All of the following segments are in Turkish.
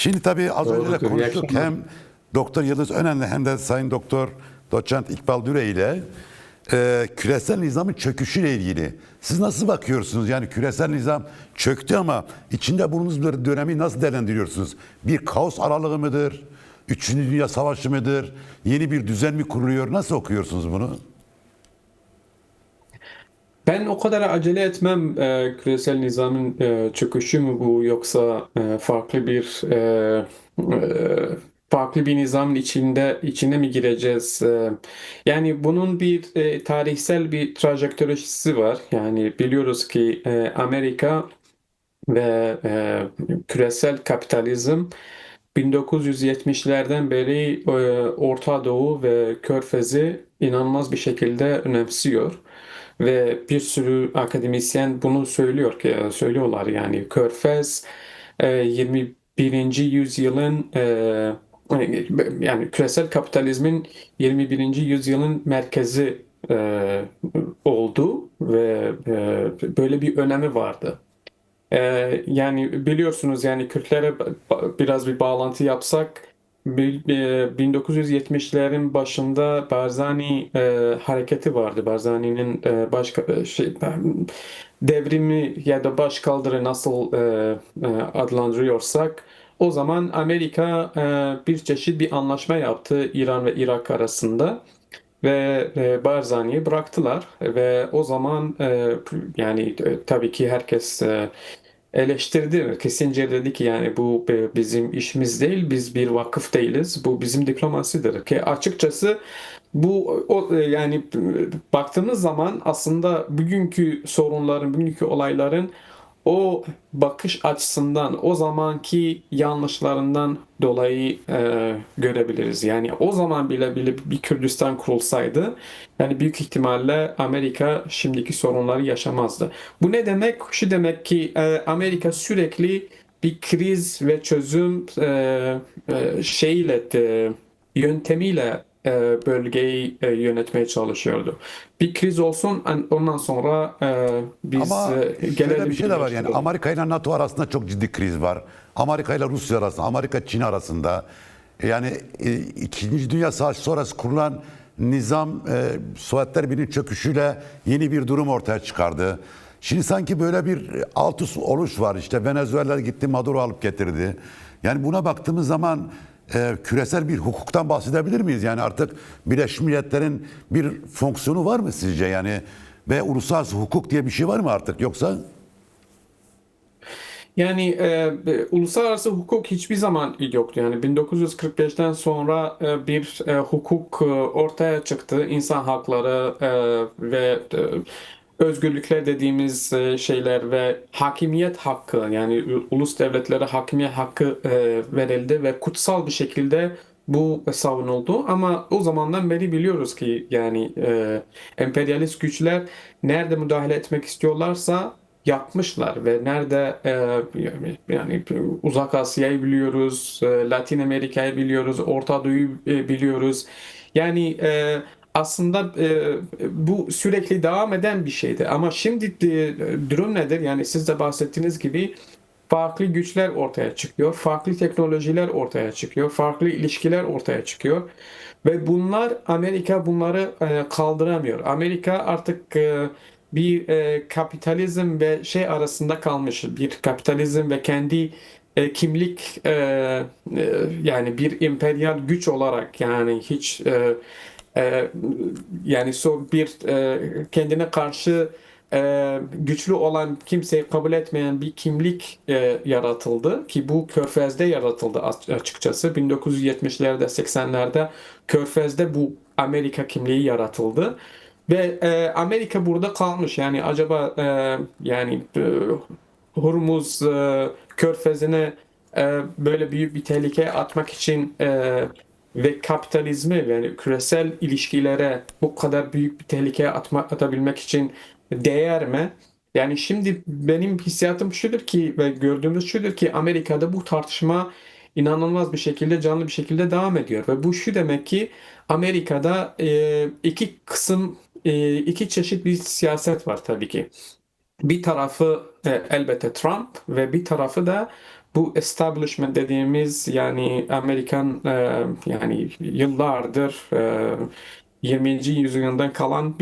Şimdi tabii az önce de Doğrudur. İyi konuştuk. akşamlar. Hem Doktor Yıldız Önen'le hem de Sayın Doktor Doçent İkbal Düre ile küresel nizamın çöküşüyle ilgili. Siz nasıl bakıyorsunuz? Yani küresel nizam çöktü ama içinde bulunduğunuz dönemi nasıl değerlendiriyorsunuz? Bir kaos aralığı mıdır? Üçüncü Dünya Savaşı mıdır? Yeni bir düzen mi kuruluyor? Nasıl okuyorsunuz bunu? Ben o kadar acele etmem, küresel nizamın çöküşü mü bu, yoksa farklı bir nizamın içine mi gireceğiz? Yani bunun bir tarihsel bir trajektörisi var. Yani biliyoruz ki Amerika ve küresel kapitalizm 1970'lerden beri Orta Doğu ve Körfez'i inanılmaz bir şekilde önemsiyor. Ve bir sürü akademisyen bunu söylüyorlar, yani Körfez 21. yüzyılın yani küresel kapitalizmin 21. yüzyılın merkezi oldu ve böyle bir önemi vardı. Yani biliyorsunuz, yani Kürtlere biraz bir bağlantı yapsak, 1970'lerin başında Barzani hareketi vardı. Barzani'nin devrimi ya da başkaldırı nasıl adlandırıyorsak, o zaman Amerika bir çeşit bir anlaşma yaptı İran ve Irak arasında. Ve Barzani'yi bıraktılar ve o zaman yani tabii ki herkes eleştirdi. Kissinger dedi ki yani bu bizim işimiz değil, biz bir vakıf değiliz, bu bizim diplomasidir. Ki açıkçası yani baktığımız zaman aslında bugünkü sorunların, bugünkü olayların o bakış açısından, o zamanki yanlışlarından dolayı görebiliriz. Yani o zaman bile bir Kürdistan kurulsaydı, yani büyük ihtimalle Amerika şimdiki sorunları yaşamazdı. Bu ne demek? Şu demek ki Amerika sürekli bir kriz ve çözüm yöntemiyle bölgeyi yönetmeye çalışıyordu. Bir kriz olsun, ondan sonra biz Ama şöyle bir gelelim şey de var, yani birleştirelim. Amerika ile NATO arasında çok ciddi kriz var. Amerika ile Rusya arasında, Amerika Çin arasında. Yani İkinci Dünya Savaşı sonrası kurulan nizam Sovyetler Birliği'nin çöküşüyle yeni bir durum ortaya çıkardı. Şimdi sanki böyle bir alt üst oluş var. İşte Venezuela gitti, Maduro alıp getirdi. Yani buna baktığımız zaman küresel bir hukuktan bahsedebilir miyiz? Yani artık Birleşmiş Milletler'in bir fonksiyonu var mı sizce? Yani ve uluslararası hukuk diye bir şey var mı artık, yoksa? Yani uluslararası hukuk hiçbir zaman yoktu. Yani 1945'ten sonra bir hukuk ortaya çıktı. İnsan hakları ve özgürlükler dediğimiz şeyler ve hakimiyet hakkı, yani ulus devletlere hakimiyet hakkı verildi ve kutsal bir şekilde bu savunuldu. Ama o zamandan beri biliyoruz ki yani emperyalist güçler nerede müdahale etmek istiyorlarsa yapmışlar ve nerede yani Uzak Asya'yı biliyoruz, Latin Amerika'yı biliyoruz, Orta Doğu'yu biliyoruz. Yani aslında bu sürekli devam eden bir şeydi. Ama şimdi durum nedir? Yani siz de bahsettiğiniz gibi farklı güçler ortaya çıkıyor, farklı teknolojiler ortaya çıkıyor, farklı ilişkiler ortaya çıkıyor. Ve Amerika bunları kaldıramıyor. Amerika artık bir kapitalizm ve şey arasında kalmış. Bir kapitalizm ve kendi kimlik yani bir emperyal güç olarak, yani hiç e, yani kendine karşı güçlü olan, kimseyi kabul etmeyen bir kimlik yaratıldı ki bu Körfez'de yaratıldı açıkçası. 1970'lerde, 80'lerde Körfez'de bu Amerika kimliği yaratıldı. Ve Amerika burada kalmış. Yani acaba yani Hormuz Körfezi'ne böyle büyük bir tehlikeye atmak için ve kapitalizmi, yani küresel ilişkilere bu kadar büyük bir tehlikeye atabilmek için değer mi? Yani şimdi benim hissiyatım şudur ki ve gördüğümüz şudur ki Amerika'da bu tartışma inanılmaz bir şekilde, canlı bir şekilde devam ediyor. Ve bu şu demek ki Amerika'da iki çeşit bir siyaset var tabii ki. Bir tarafı elbette Trump ve bir tarafı da bu establishment dediğimiz yani Amerikan yani yıllardır 20. yüzyıldan kalan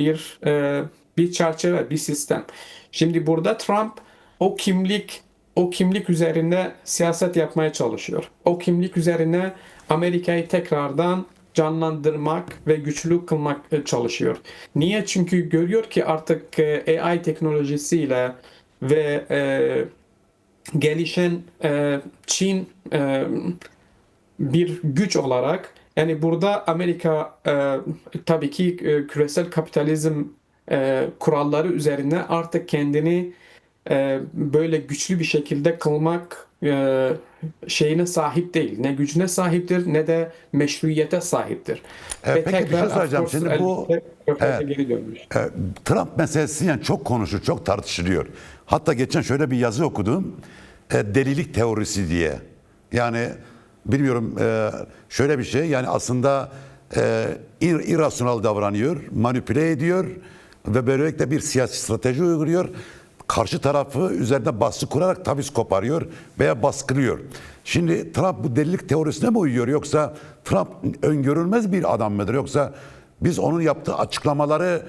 bir çerçeve, bir sistem. Şimdi burada Trump o kimlik o kimlik üzerine siyaset yapmaya çalışıyor. O kimlik üzerine Amerika'yı tekrardan canlandırmak ve güçlü kılmak çalışıyor. Niye? Çünkü görüyor ki artık AI teknolojisiyle ve gelişen Çin bir güç olarak yani burada Amerika tabii ki küresel kapitalizm kuralları üzerine artık kendini böyle güçlü bir şekilde kılmak şeyine sahip değil. Ne gücüne sahiptir ne de meşruiyete sahiptir. Ve Peki bir şey tekrar of soracağım. course Şimdi bu elbette evet, körfeze geri dönmüş. Trump meselesi yani çok konuşur, çok tartışılıyor. Hatta geçen şöyle bir yazı okudum. Delilik teorisi diye. Yani bilmiyorum şöyle bir şey yani aslında irrasyonel davranıyor, manipüle ediyor ve böylelikle bir siyasi strateji uyguluyor. Karşı tarafı üzerinde baskı kurarak taviz koparıyor veya baskılıyor. Şimdi Trump bu delilik teorisine mi uyuyor yoksa Trump öngörülmez bir adam mıdır yoksa biz onun yaptığı açıklamaları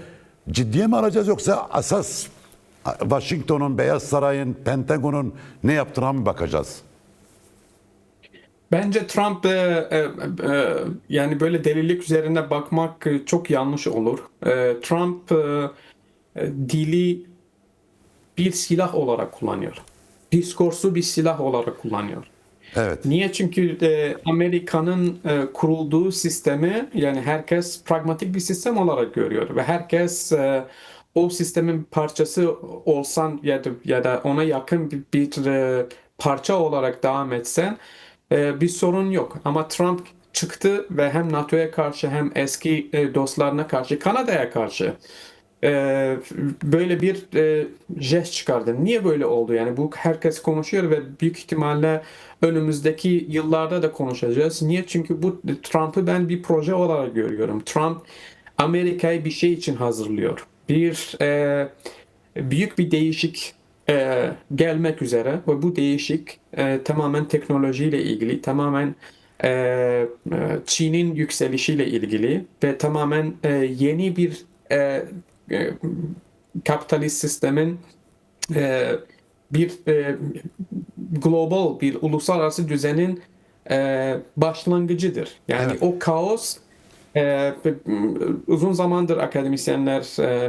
ciddiye mi alacağız yoksa asas Washington'un, Beyaz Saray'ın, Pentagon'un ne yaptığına mı bakacağız? Bence Trump yani böyle delilik üzerine bakmak çok yanlış olur. Trump dili bir silah olarak kullanıyor. Diskursu bir silah olarak kullanıyor. Evet. Niye? Çünkü Amerika'nın kurulduğu sistemi yani herkes pragmatik bir sistem olarak görüyor ve herkes o sistemin parçası olsan ya da ona yakın bir parça olarak devam etsen bir sorun yok. Ama Trump çıktı ve hem NATO'ya karşı hem eski dostlarına karşı Kanada'ya karşı böyle bir jest çıkardı. Niye böyle oldu? Yani bu herkes konuşuyor ve büyük ihtimalle önümüzdeki yıllarda da konuşacağız. Niye? Çünkü bu Trump'ı ben bir proje olarak görüyorum. Trump Amerika'yı bir şey için hazırlıyor. Büyük bir değişik gelmek üzere ve bu değişik tamamen teknolojiyle ilgili, tamamen e, Çin'in yükselişiyle ilgili ve tamamen yeni bir e, kapitalist sistemin e, bir global, bir uluslararası düzenin başlangıcıdır. Yani Evet. o kaos uzun zamandır akademisyenler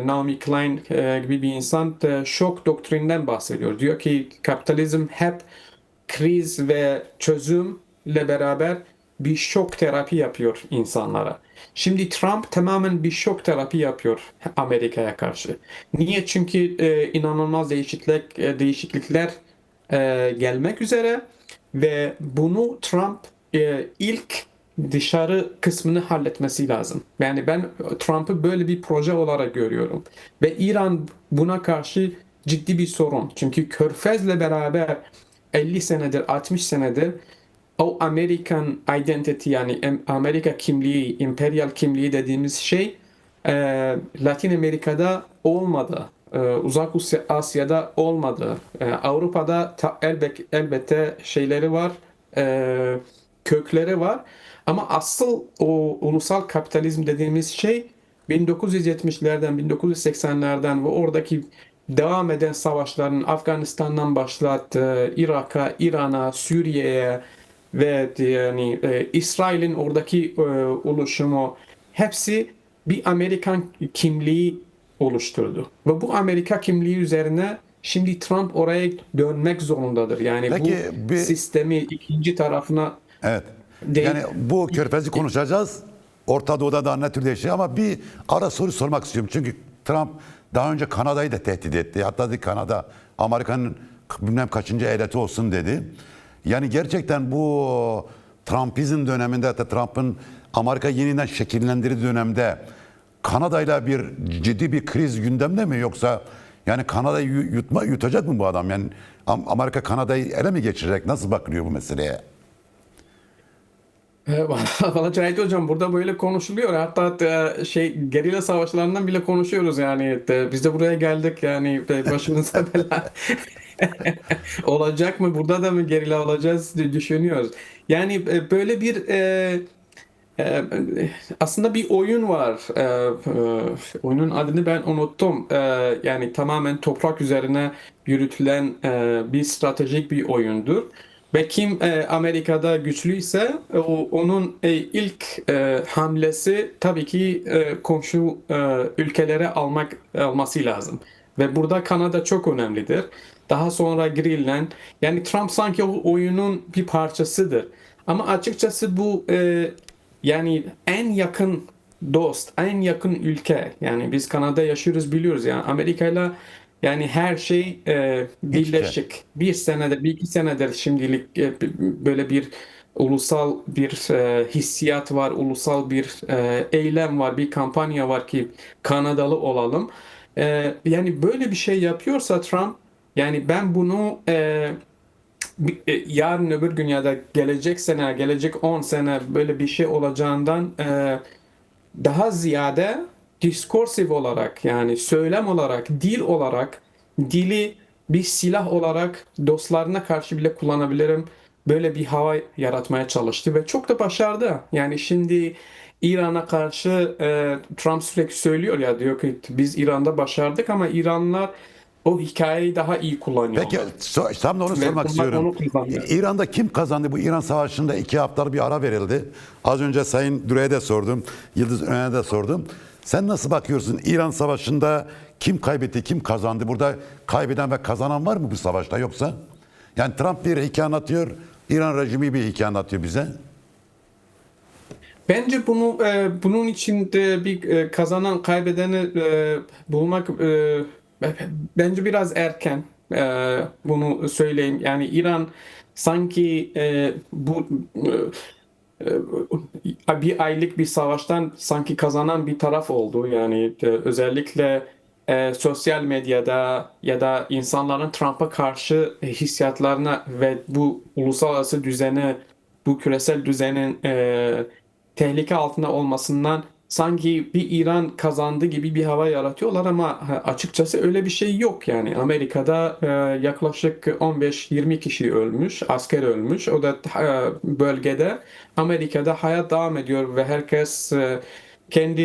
Naomi Klein gibi bir insan şok doktrinden bahsediyor. Diyor ki kapitalizm hep kriz ve çözümle beraber bir şok terapi yapıyor insanlara. Şimdi Trump tamamen bir şok terapi yapıyor Amerika'ya karşı. Niye? Çünkü inanılmaz değişiklikler gelmek üzere ve bunu Trump ilk dışarı kısmını halletmesi lazım. Yani ben Trump'ı böyle bir proje olarak görüyorum. Ve İran buna karşı ciddi bir sorun. Çünkü Körfez'le beraber 50 senedir, 60 senedir o American identity yani Amerika kimliği, imperial kimliği dediğimiz şey e, Latin Amerika'da olmadı. Uzak Asya'da olmadı. Avrupa'da elbette şeyleri var, e, kökleri var. Ama asıl o ulusal kapitalizm dediğimiz şey 1970'lerden, 1980'lerden ve oradaki devam eden savaşların Afganistan'dan başlat, Irak'a, İran'a, Suriye'ye ve yani İsrail'in oradaki oluşumu hepsi bir Amerikan kimliği oluşturdu. Ve bu Amerika kimliği üzerine şimdi Trump oraya dönmek zorundadır. Yani bu Peki sistemi ikinci tarafına evet. değil. Yani bu körfezi konuşacağız. Orta Doğu'da da ne tür değişiyor ama bir ara soru sormak istiyorum. Çünkü Trump daha önce Kanada'yı da tehdit etti. Hatta dedi Kanada Amerika'nın bilmem kaçıncı eyaleti olsun dedi. Yani gerçekten bu Trumpizm döneminde hatta Trump'ın Amerika yeniden şekillendirdiği dönemde Kanada'yla bir ciddi bir kriz gündemde mi yoksa yani Kanada'yı yutacak mı bu adam? Yani Amerika Kanada'yı ele mi geçirecek? Nasıl bakılıyor bu meseleye? Valla Cahit Hocam burada böyle konuşuluyor. Hatta gerilla savaşlarından bile konuşuyoruz yani. Biz de buraya geldik yani başımıza bela. Olacak mı? Burada da mı gerilla olacağız diye düşünüyoruz. Yani böyle bir e, aslında bir oyun var. Oyunun adını ben unuttum. Yani tamamen toprak üzerine yürütülen bir stratejik bir oyundur. Ve kim Amerika'da güçlüyse onun ilk hamlesi tabii ki komşu ülkelere alması lazım. Ve burada Kanada çok önemlidir. Daha sonra Greenland. Yani Trump sanki o oyunun bir parçasıdır. Ama açıkçası bu yani en yakın dost, en yakın ülke. Yani biz Kanada yaşıyoruz biliyoruz yani Amerika'yla yani her şey İç içe. birleşik. Bir senedir, bir iki senedir şimdilik böyle bir ulusal bir hissiyat var, ulusal bir eylem var, bir kampanya var ki Kanadalı olalım. Yani böyle bir şey yapıyorsa Trump, yani ben bunu yarın öbür gün ya da gelecek sene, gelecek 10 sene böyle bir şey olacağından daha ziyade diskursif olarak yani söylem olarak, dil olarak, dili bir silah olarak dostlarına karşı bile kullanabilirim. Böyle bir hava yaratmaya çalıştı ve çok da başardı. Yani şimdi İran'a karşı Trump sürekli söylüyor ya diyor ki biz İran'da başardık ama İranlılar o hikayeyi daha iyi Peki kullanıyorlar. tam da onu Ve sormak onlar istiyorum. onu kullanıyor. İran'da kim kazandı? Bu İran Savaşı'nda 2 haftalık bir ara verildi. Az önce Sayın Düre'ye de sordum. Yıldız Önen'e de sordum. Sen nasıl bakıyorsun? İran Savaşı'nda kim kaybetti, kim kazandı? Burada kaybeden ve kazanan var mı bu savaşta yoksa? Yani Trump bir hikaye anlatıyor, İran rejimi bir hikaye anlatıyor bize. Bence bunun için de bir kazanan kaybedeni bulmak bence biraz erken. Bunu söyleyeyim. Yani İran sanki bu bir aylık bir savaştan sanki kazanan bir taraf oldu. Yani özellikle sosyal medyada ya da insanların Trump'a karşı hissiyatlarına ve bu uluslararası düzene, bu küresel düzenin tehlike altında olmasından sanki bir İran kazandı gibi bir hava yaratıyorlar ama açıkçası öyle bir şey yok yani. Amerika'da yaklaşık 15-20 kişi ölmüş, asker ölmüş. O da bölgede. Amerika'da hayat devam ediyor ve herkes kendi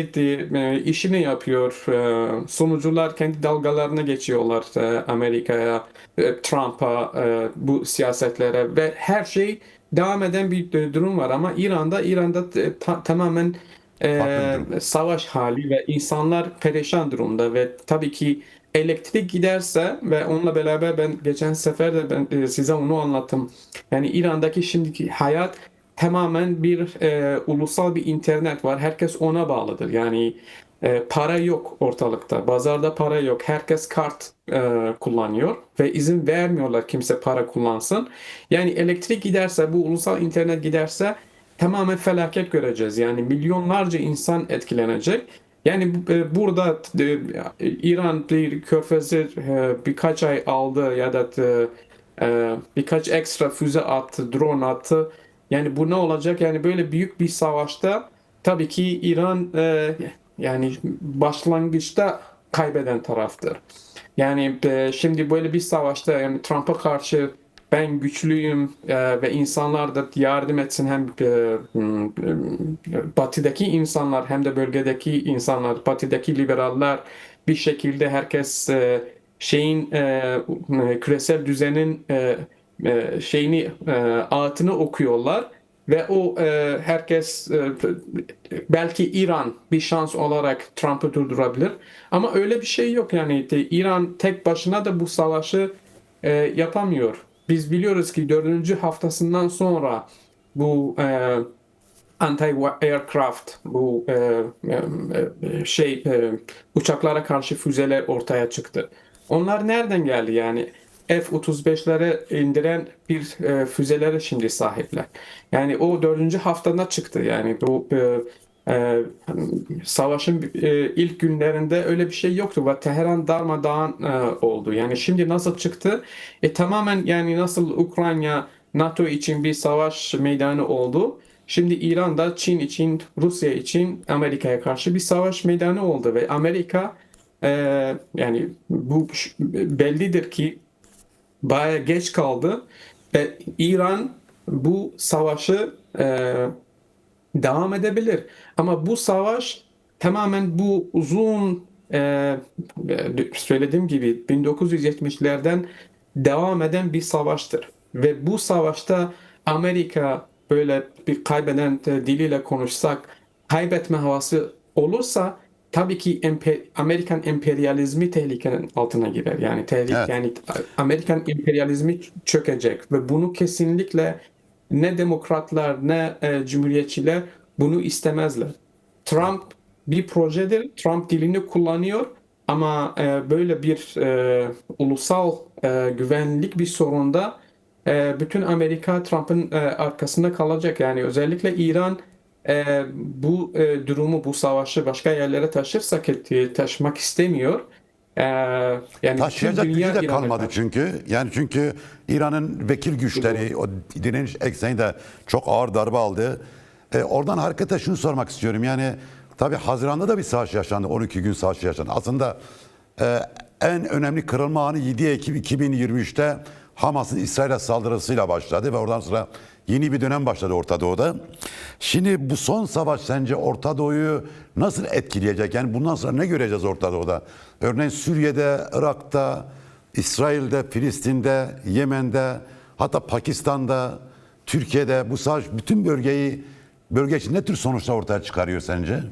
işini yapıyor. Sunucular kendi dalgalarına geçiyorlar Amerika'ya, Trump'a, bu siyasetlere ve her şey devam eden bir durum var ama İran'da tamamen Farklı bir durum. savaş hali ve insanlar perişan durumda ve tabii ki elektrik giderse ve onunla beraber ben geçen sefer de ben size onu anlattım. Yani İran'daki şimdiki hayat tamamen bir ulusal bir internet var. Herkes ona bağlıdır. Yani para yok ortalıkta. Pazarda para yok. Herkes kart kullanıyor ve izin vermiyorlar kimse para kullansın. Yani elektrik giderse, bu ulusal internet giderse tamamen felaket göreceğiz. Yani milyonlarca insan etkilenecek. Yani burada İran bir körfezi birkaç ay aldı ya da birkaç ekstra füze attı, drone attı. Yani bu ne olacak? Yani böyle büyük bir savaşta tabii ki İran yani başlangıçta kaybeden taraftır. Yani şimdi böyle bir savaşta yani Trump'a karşı ben güçlüyüm ve insanlar da yardım etsin hem batıdaki insanlar hem de bölgedeki insanlar, batıdaki liberaller bir şekilde herkes küresel düzenin şeyini ağıtını okuyorlar ve o herkes belki İran bir şans olarak Trump'ı durdurabilir. Ama öyle bir şey yok yani İran tek başına da bu savaşı yapamıyor. Biz biliyoruz ki dördüncü haftasından sonra bu anti-aircraft bu uçaklara karşı füzeler ortaya çıktı. Onlar nereden geldi yani? F-35'lere indiren bir füzelere şimdi sahipler. Yani o dördüncü haftada çıktı. Yani bu savaşın ilk günlerinde öyle bir şey yoktu ve Teheran darmadağın oldu. Yani şimdi nasıl çıktı? Tamamen yani nasıl Ukrayna NATO için bir savaş meydanı oldu. Şimdi İran'da Çin için, Rusya için Amerika'ya karşı bir savaş meydanı oldu ve Amerika yani bu bellidir ki bayağı geç kaldı ve İran bu savaşı devam edebilir. Ama bu savaş tamamen bu uzun söylediğim gibi 1970'lerden devam eden bir savaştır. Ve bu savaşta Amerika böyle bir kaybeden diliyle konuşsak kaybetme havası olursa tabii ki Amerikan emperyalizmi tehlikenin altına girer. Yani Evet. yani Amerikan emperyalizmi çökecek ve bunu kesinlikle ne demokratlar ne cumhuriyetçiler bunu istemezler. Trump bir projedir. Trump dilini kullanıyor ama böyle bir ulusal güvenlik bir sorunda bütün Amerika Trump'ın arkasında kalacak. Yani özellikle İran bu durumu, bu savaşı başka yerlere taşırsa ki taşımak istemiyor. E, Yani tüm Taşıyacak gücü dünya de İran'a kalmadı karşı. çünkü. Yani çünkü İran'ın vekil güçleri, o direniş ekseni de çok ağır darbe aldı. Oradan harekete şunu sormak istiyorum. Yani tabii Haziran'da da bir savaş yaşandı. 12 gün savaş yaşandı. Aslında e, en önemli kırılma anı 7 Ekim 2023'te Hamas'ın İsrail'e saldırısıyla başladı ve oradan sonra yeni bir dönem başladı Orta Doğu'da. Şimdi bu son savaş sence Orta Doğu'yu nasıl etkileyecek? Yani bundan sonra ne göreceğiz Orta Doğu'da? Örneğin Suriye'de, Irak'ta, İsrail'de, Filistin'de, Yemen'de, hatta Pakistan'da, Türkiye'de bu savaş bütün bölge için ne tür sonuçlar ortaya çıkarıyor sence?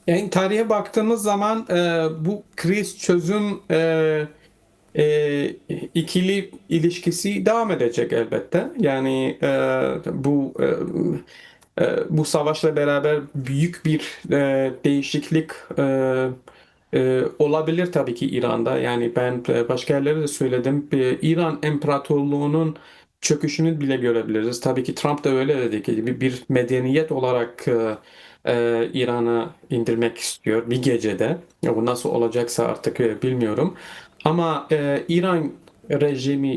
Yani tarihe baktığımız zaman bu kriz çözüm ikili ilişkisi devam edecek elbette. Yani bu savaşla beraber büyük bir değişiklik olabilir tabii ki İran'da. Yani ben başka yerlere de söyledim. İran İmparatorluğu'nun çöküşünü bile görebiliriz. Tabii ki Trump da öyle dedi ki bir medeniyet olarak İran'ı indirmek istiyor bir gecede. Ya bu nasıl olacaksa artık bilmiyorum. Ama İran rejimi,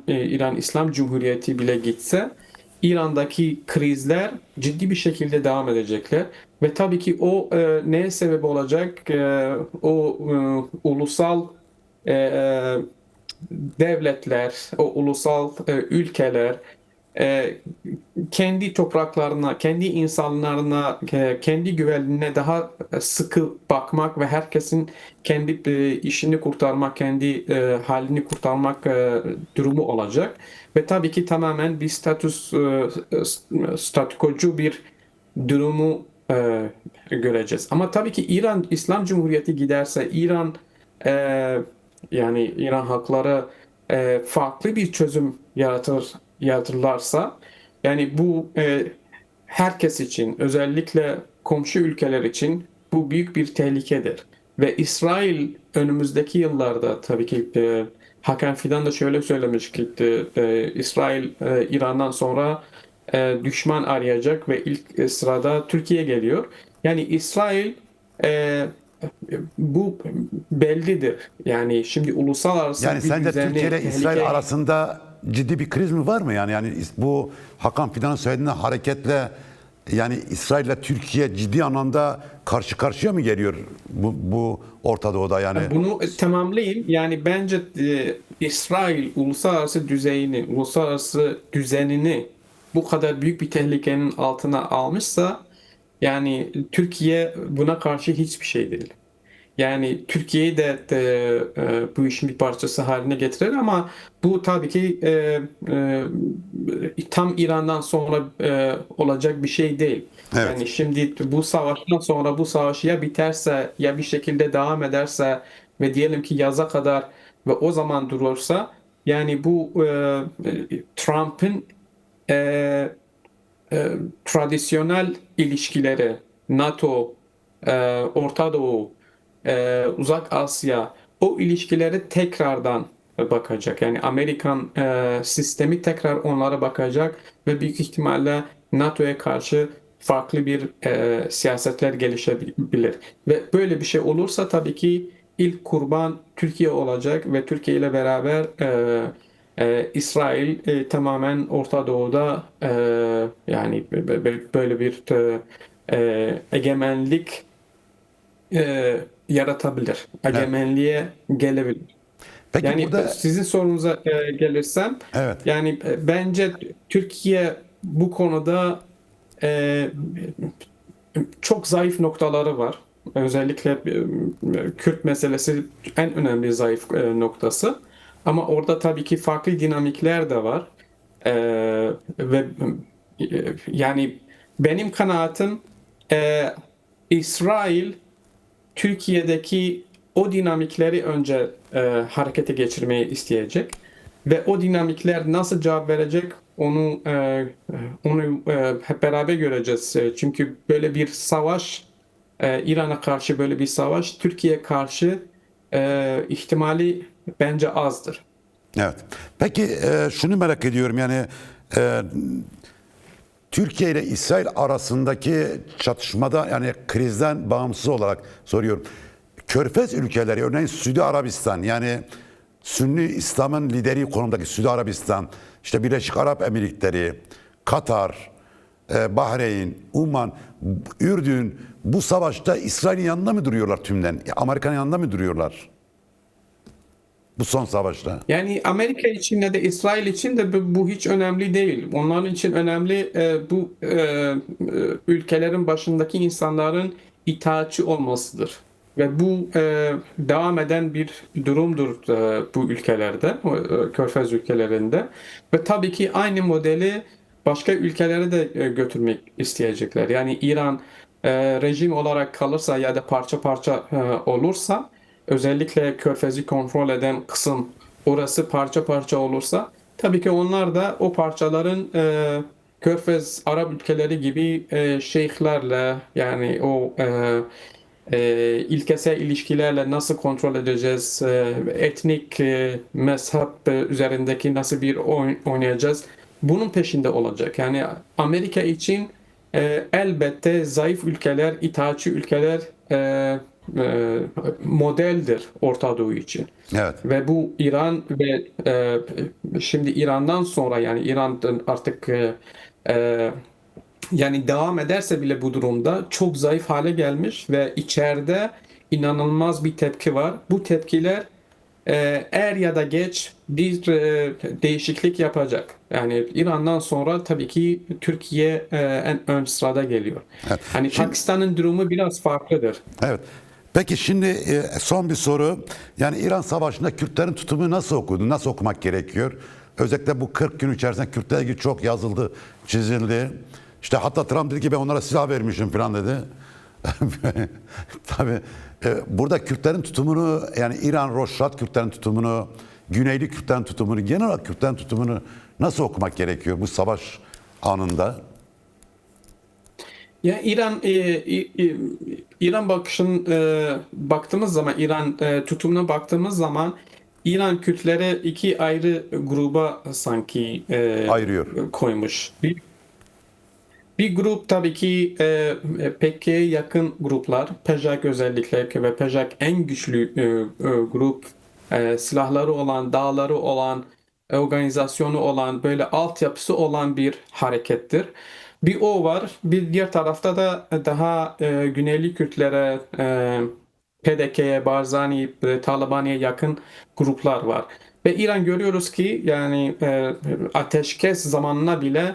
İran İslam Cumhuriyeti bile gitse İran'daki krizler ciddi bir şekilde devam edecekler. Ve tabii ki o neye sebep olacak? O ulusal e, e, devletler, o ulusal ülkeler e, kendi topraklarına, kendi insanlarına, kendi güvenliğine daha sıkı bakmak ve herkesin kendi işini kurtarmak, kendi halini kurtarmak durumu olacak. Ve tabii ki tamamen bir statükocu bir durumu göreceğiz. Ama tabii ki İran İslam Cumhuriyeti giderse e, yani İran halkları farklı bir çözüm yaratırlarsa yani bu herkes için özellikle komşu ülkeler için bu büyük bir tehlikedir. Ve İsrail önümüzdeki yıllarda tabii ki Hakan Fidan da şöyle söylemiş ki İsrail İran'dan sonra düşman arayacak ve ilk sırada Türkiye geliyor. Yani İsrail e, bu bellidir. Yani şimdi Yani uluslararası bir sence Türkiye düzeni ile İsrail tehlikeye. arasında ciddi bir kriz mi var mı? Yani bu Hakan Fidan'ın söylediğine hareketle yani İsrail ile Türkiye ciddi anlamda karşı karşıya mı geliyor bu Orta Doğu'da yani? Bunu tamamlayayım. Yani bence İsrail uluslararası düzenini bu kadar büyük bir tehlikenin altına almışsa yani Türkiye buna karşı hiçbir şey değil. Yani Türkiye'yi de bu işin bir parçası haline getirir ama bu tabii ki tam İran'dan sonra olacak bir şey değil. Evet. Yani şimdi bu savaştan sonra bu savaş ya biterse ya bir şekilde devam ederse ve diyelim ki yaza kadar ve o zaman durursa yani bu Trump'ın e, tradisyonel ilişkileri, NATO, Orta Doğu, Uzak Asya, o ilişkileri tekrardan bakacak. Yani Amerikan sistemi tekrar onlara bakacak ve büyük ihtimalle NATO'ya karşı farklı bir siyasetler gelişebilir. Ve böyle bir şey olursa tabii ki ilk kurban Türkiye olacak ve Türkiye ile beraber İsrail tamamen Orta Doğu'da yani böyle bir egemenlik yaratabilir. Evet. Egemenliğe gelebilir. Peki Yani burada sizin sorunuza gelirsem, evet. yani bence Türkiye bu konuda e, çok zayıf noktaları var. Özellikle Kürt meselesi en önemli zayıf noktası. Ama orada tabii ki farklı dinamikler de var. E, ve yani benim kanaatim, e, İsrail Türkiye'deki o dinamikleri önce harekete geçirmeyi isteyecek ve o dinamikler nasıl cevap verecek onu hep beraber göreceğiz. Çünkü böyle bir savaş, İran'a karşı böyle bir savaş Türkiye karşı ihtimali bence azdır. Evet. Peki şunu merak ediyorum yani e, Türkiye ile İsrail arasındaki çatışmada yani krizden bağımsız olarak soruyorum. Körfez ülkeleri örneğin Suudi Arabistan yani Sünni İslam'ın lideri konumdaki Suudi Arabistan, işte Birleşik Arap Emirlikleri, Katar, Bahreyn, Umman, Ürdün bu savaşta İsrail'in yanında mı duruyorlar tümden? Amerika'nın yanında mı duruyorlar bu son savaşta? Yani Amerika için de İsrail için de bu hiç önemli değil. Onların için önemli bu ülkelerin başındaki insanların itaatçı olmasıdır. Ve bu devam eden bir durumdur bu ülkelerde, Körfez ülkelerinde. Ve tabii ki aynı modeli başka ülkelere de götürmek isteyecekler. Yani İran rejim olarak kalırsa ya da parça parça olursa, özellikle Körfez'i kontrol eden kısım orası parça parça olursa, tabii ki onlar da o parçaların Körfez Arap ülkeleri gibi şeyhlerle, yani o ilkesel ilişkilerle nasıl kontrol edeceğiz, etnik mezhep üzerindeki nasıl bir oyun oynayacağız, bunun peşinde olacak. Yani Amerika için elbette zayıf ülkeler, itaatçı ülkeler e, modeldir Orta Doğu için. Evet. Ve bu İran ve şimdi İran'dan sonra, yani İran artık e, yani devam ederse bile bu durumda çok zayıf hale gelmiş ve içeride inanılmaz bir tepki var. Bu tepkiler er ya da geç bir değişiklik yapacak. Yani İran'dan sonra tabii ki Türkiye en ön sırada geliyor. Evet. Hani Şimdi Pakistan'ın durumu biraz farklıdır. evet. Peki şimdi son bir soru. Yani İran Savaşı'nda Kürtlerin tutumu nasıl okudu? Nasıl okumak gerekiyor? Özellikle bu 40 gün içerisinde Kürtlerle ilgili çok yazıldı, çizildi. İşte hatta Trump dedi ki ben onlara silah vermişim falan dedi. Tabii burada Kürtlerin tutumunu yani İran Roşrat Kürtlerin tutumunu, Güneyli Kürtlerin tutumunu, genel olarak Kürtlerin tutumunu nasıl okumak gerekiyor bu savaş anında? Ya İran baktığımız zaman, İran tutumuna baktığımız zaman, İran Kürtleri iki ayrı gruba sanki Ayırıyor. koymuş. Bir grup tabii ki PKK'ye yakın gruplar, PJAK özellikle, ve PJAK en güçlü grup, silahları olan, dağları olan, organizasyonu olan, böyle altyapısı olan bir harekettir. Bir o var. Bir diğer tarafta da daha Güneyli Kürtlere, PDK'ye, Barzani, Taliban'a yakın gruplar var. Ve İran görüyoruz ki yani ateşkes zamanına bile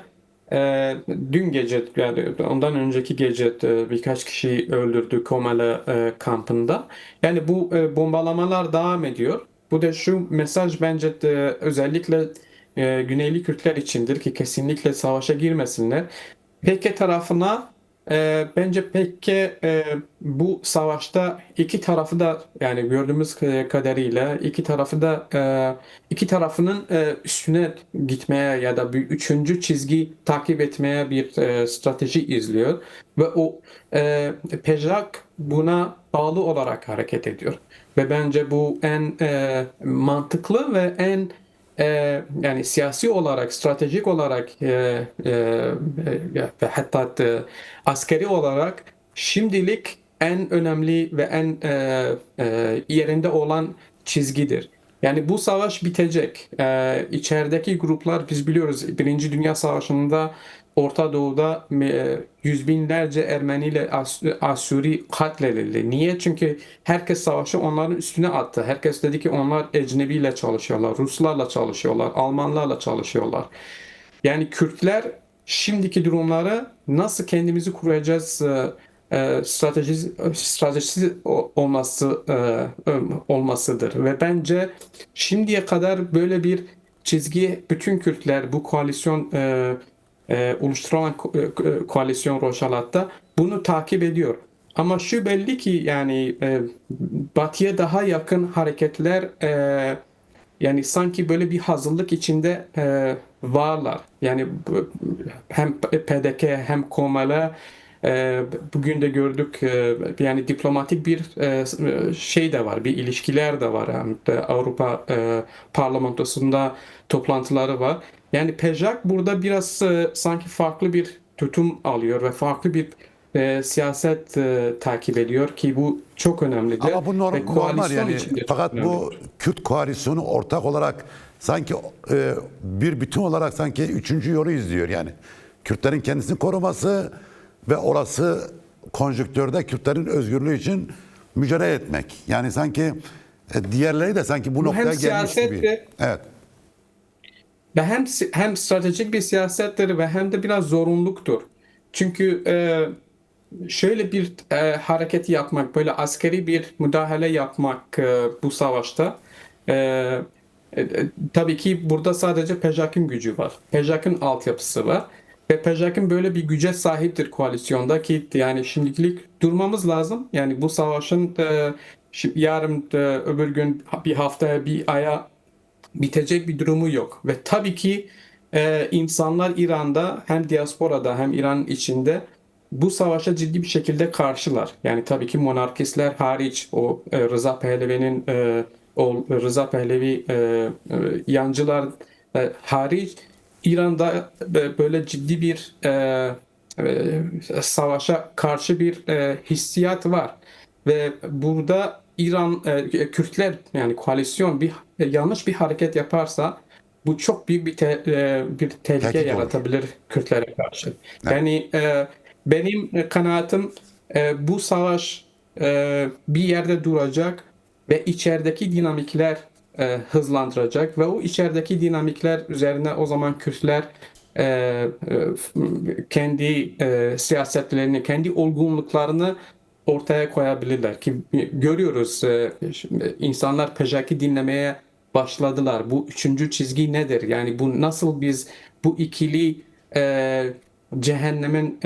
dün gece, yani ondan önceki gece birkaç kişi öldürdü Komala kampında. Yani bu bombalamalar devam ediyor. Bu da şu mesaj bence de özellikle Güneyli Kürtler içindir ki kesinlikle savaşa girmesinler. PKK tarafına bence PKK bu savaşta iki tarafı da, yani gördüğümüz kadarıyla iki tarafının üstüne gitmeye ya da bir üçüncü çizgi takip etmeye bir strateji izliyor ve o PJAK buna bağlı olarak hareket ediyor ve bence bu en mantıklı ve en yani siyasi olarak, stratejik olarak ve hatta askeri olarak şimdilik en önemli ve en yerinde olan çizgidir. Yani bu savaş bitecek. İçerideki gruplar, biz biliyoruz Birinci Dünya Savaşı'nda Orta Doğu'da yüz binlerce Ermeni ile Asuri katledildi. Niye? Çünkü herkes savaşı onların üstüne attı. Herkes dedi ki onlar ecnebiyle çalışıyorlar, Ruslarla çalışıyorlar, Almanlarla çalışıyorlar. Yani Kürtler şimdiki durumları nasıl kendimizi kuracağız stratejisi olmasıdır ve bence şimdiye kadar böyle bir çizgi bütün Kürtler bu koalisyon oluşturulan koalisyon Rojalat'ta bunu takip ediyor. Ama şu belli ki yani Batı'ya daha yakın hareketler yani sanki böyle bir hazırlık içinde varlar. Yani hem PDK hem Komala bugün de gördük yani diplomatik bir şey de var, bir ilişkiler de var. Hem de Avrupa Parlamentosu'nda toplantıları var. Yani PEJAK burada biraz sanki farklı bir tutum alıyor ve farklı bir siyaset takip ediyor ki bu çok önemlidir Ama bu ve normal koalisyon yani. için de çok Fakat önemlidir. bu Kürt koalisyonu ortak olarak sanki bir bütün olarak sanki üçüncü yolu izliyor yani. Kürtlerin kendisini koruması ve olası konjonktürde Kürtlerin özgürlüğü için mücadele etmek. Yani sanki diğerleri de sanki bu Bu hem noktaya gelmiş siyaset gibi. Evet. ve hem stratejik bir siyasettir ve hem de biraz zorunluluktur. Çünkü şöyle bir hareket yapmak, böyle askeri bir müdahale yapmak bu savaşta tabii ki burada sadece PEJAK'ın gücü var. PEJAK'ın altyapısı var. Ve PEJAK'ın böyle bir güce sahiptir koalisyonda ki yani şimdilik durmamız lazım. Yani bu savaşın yarın öbür gün bir haftaya bir aya bitecek bir durumu yok. Ve tabii ki insanlar İran'da hem diasporada hem İran içinde bu savaşa ciddi bir şekilde karşılar. Yani tabii ki monarkistler hariç o Rıza Pehlevi'nin o Rıza Pehlevi yancılar hariç İran'da böyle ciddi bir savaşa karşı bir hissiyat var. Ve burada İran Kürtler yani koalisyon bir yanlış bir hareket yaparsa bu çok büyük bir tehlike Tehdit olur. yaratabilir Kürtlere karşı. Evet. Yani benim kanaatim bu savaş bir yerde duracak ve içerideki dinamikler hızlandıracak ve o içerideki dinamikler üzerine o zaman Kürtler e, e, kendi siyasetlerini, kendi olgunluklarını ortaya koyabilirler ki görüyoruz şimdi insanlar PJAK'ı dinlemeye başladılar. Bu üçüncü çizgi nedir? Yani bu nasıl biz bu ikili cehennemin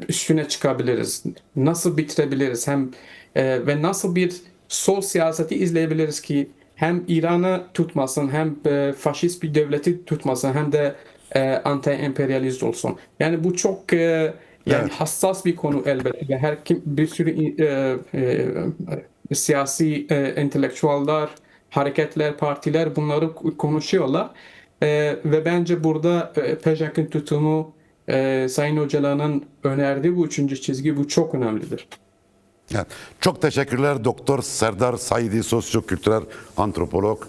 üstüne çıkabiliriz? Nasıl bitirebiliriz? Hem ve nasıl bir sol siyaseti izleyebiliriz ki hem İran'ı tutmasın hem faşist bir devleti tutmasın hem de anti-emperyalist olsun. Yani bu çok yani Evet. hassas bir konu elbette ve her kim bir sürü siyasi entelektüeller, hareketler, partiler bunları konuşuyorlar. Ve bence burada PEJAK'ın tutumu Sayın Öcalan'ın önerdiği bu üçüncü çizgi bu çok önemlidir. Evet. Çok teşekkürler Doktor Serdar Saidi, sosyo-kültürel antropolog.